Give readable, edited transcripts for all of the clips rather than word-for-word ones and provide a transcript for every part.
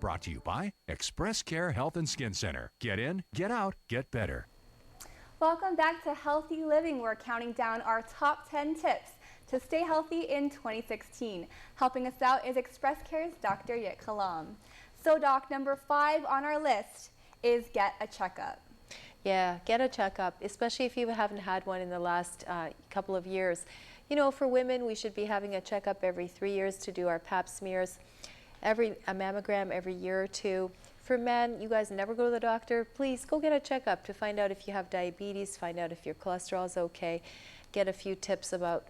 Brought to you by ExpressCare Health and Skin Center. Get in, get out, get better. Welcome back to Healthy Living. We're counting down our top 10 tips to stay healthy in 2016. Helping us out is ExpressCare's Dr. Jitka Lom. So Doc, number 5 on our list is get a checkup. Yeah, get a checkup, especially if you haven't had one in the last couple of years. You know, for women, we should be having a checkup every 3 years to do our pap smears, a mammogram every year or 2. For men, you guys never go to the doctor. Please go get a checkup to find out if you have diabetes, find out if your cholesterol is okay, get a few tips about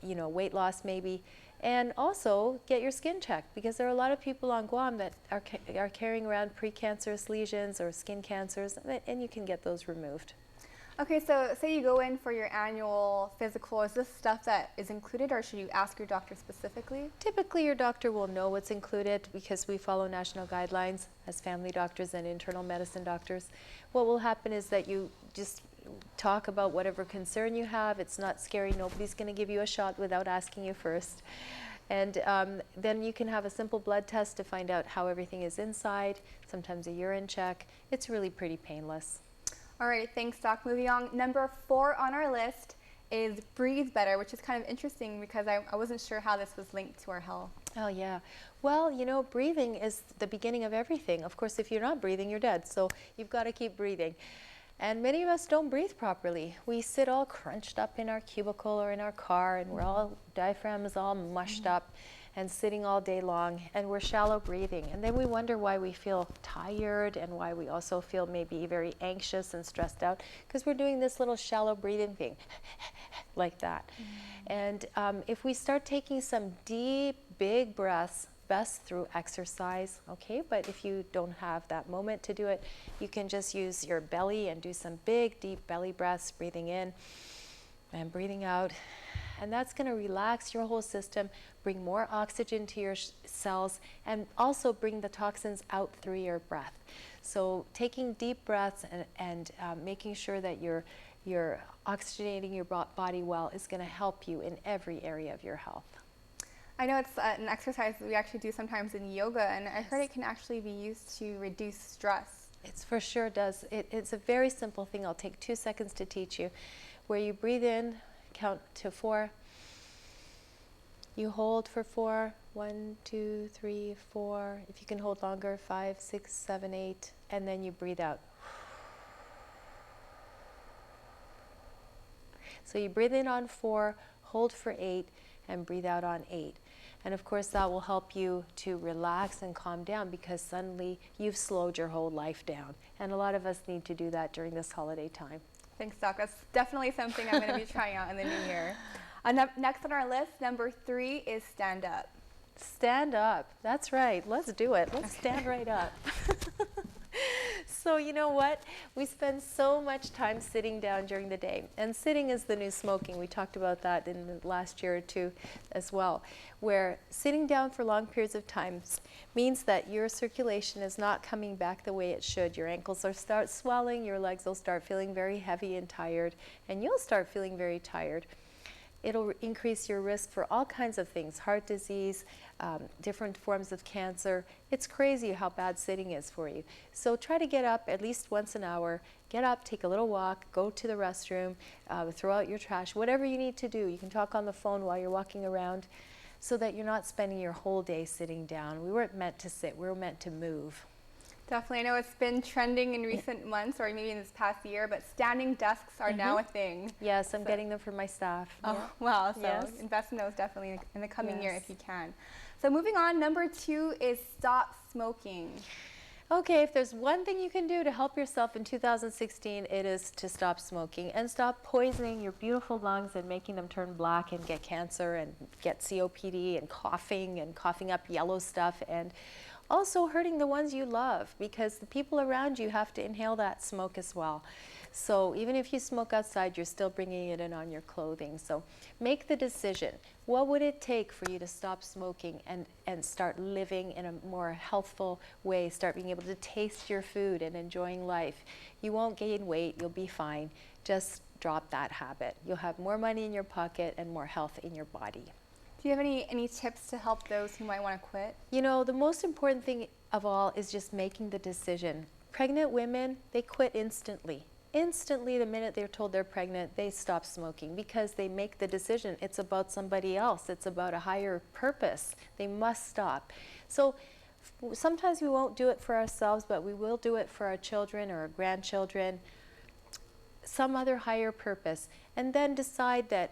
you know, weight loss maybe, and also get your skin checked, because there are a lot of people on Guam that are carrying around precancerous lesions or skin cancers, and you can get those removed. Okay, so say you go in for your annual physical. Is this stuff that is included, or should you ask your doctor specifically? Typically, your doctor will know what's included because we follow national guidelines as family doctors and internal medicine doctors. What will happen is that you just talk about whatever concern you have. It's not scary. Nobody's going to give you a shot without asking you first. And then you can have a simple blood test to find out how everything is inside, sometimes a urine check. It's really pretty painless. All right, thanks, Doc. Moving on, number 4 on our list is breathe better, which is kind of interesting because I wasn't sure how this was linked to our health. Oh, yeah. Well, you know, breathing is the beginning of everything. Of course, if you're not breathing, you're dead. So you've got to keep breathing. And many of us don't breathe properly. We sit all crunched up in our cubicle or in our car, and we're all, diaphragm is all mushed up and sitting all day long, and we're shallow breathing. And then we wonder why we feel tired and why we also feel maybe very anxious and stressed out, because we're doing this little shallow breathing thing like that. And if we start taking some deep, big breaths, best through exercise, okay? But if you don't have that moment to do it, you can just use your belly and do some big, deep belly breaths, breathing in and breathing out. And that's going to relax your whole system, bring more oxygen to your cells, and also bring the toxins out through your breath. So taking deep breaths and making sure that you're oxygenating your body well is going to help you in every area of your health. I know it's an exercise that we actually do sometimes in yoga, and I heard it can actually be used to reduce stress. It for sure does. It's a very simple thing. I'll take 2 seconds to teach you, where you breathe in, count to 4. You hold for 4. 1, 2, 3, 4. If you can hold longer, 5, 6, 7, 8. And then you breathe out. So you breathe in on 4, hold for 8, and breathe out on 8. And of course that will help you to relax and calm down, because suddenly you've slowed your whole life down. And a lot of us need to do that during this holiday time. Thanks, Doc. That's definitely something I'm going to be trying out in the new year. Next on our list, number 3 is stand up. Stand up. That's right. Let's do it. Let's stand right up. So you know what? We spend so much time sitting down during the day. And sitting is the new smoking. We talked about that in the last year or 2 as well, where sitting down for long periods of time means that your circulation is not coming back the way it should. Your ankles will start swelling, your legs will start feeling very heavy and tired, and you'll start feeling very tired. It'll increase your risk for all kinds of things, heart disease, different forms of cancer. It's crazy how bad sitting is for you. So try to get up at least once an hour. Get up, take a little walk, go to the restroom, throw out your trash, whatever you need to do. You can talk on the phone while you're walking around, so that you're not spending your whole day sitting down. We weren't meant to sit, we were meant to move. Definitely. I know it's been trending in recent months, or maybe in this past year, but standing desks are now a thing. Yes, I'm getting them for my staff. Oh, yeah. wow. So yes. invest in those definitely in the coming year if you can. So moving on, number 2 is stop smoking. Okay, if there's one thing you can do to help yourself in 2016, it is to stop smoking and stop poisoning your beautiful lungs and making them turn black and get cancer and get COPD and coughing up yellow stuff, and also hurting the ones you love, because the people around you have to inhale that smoke as well. So even if you smoke outside, you're still bringing it in on your clothing. So make the decision. What would it take for you to stop smoking and start living in a more healthful way, start being able to taste your food and enjoying life? You won't gain weight, you'll be fine. Just drop that habit. You'll have more money in your pocket and more health in your body. Do you have any tips to help those who might want to quit? You know, the most important thing of all is just making the decision. Pregnant women, they quit instantly. Instantly, the minute they're told they're pregnant, they stop smoking because they make the decision. It's about somebody else. It's about a higher purpose. They must stop. So sometimes we won't do it for ourselves, but we will do it for our children or our grandchildren, some other higher purpose, and then decide that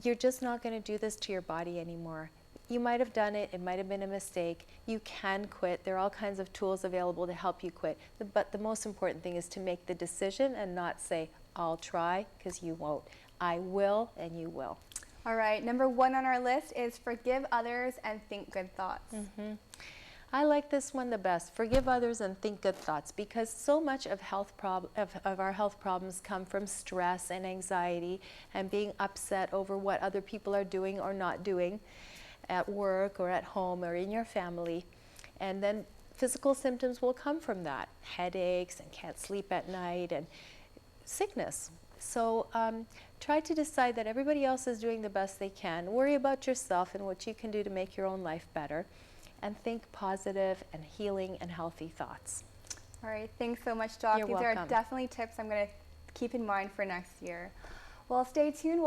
you're just not going to do this to your body anymore. You might have done it might have been a mistake. You can quit. There are all kinds of tools available to help you quit. But the most important thing is to make the decision and not say, I'll try, because you won't. I will, and you will. All right, number 1 on our list is forgive others and think good thoughts. I like this one the best. Forgive others and think good thoughts, because so much of our health problems come from stress and anxiety and being upset over what other people are doing or not doing at work or at home or in your family. And then physical symptoms will come from that. Headaches and can't sleep at night and sickness. So try to decide that everybody else is doing the best they can. Worry about yourself and what you can do to make your own life better. And think positive and healing and healthy thoughts. All right, thanks so much, Doc. You're These welcome. are definitely tips I'm going to keep in mind for next year. Well, stay tuned.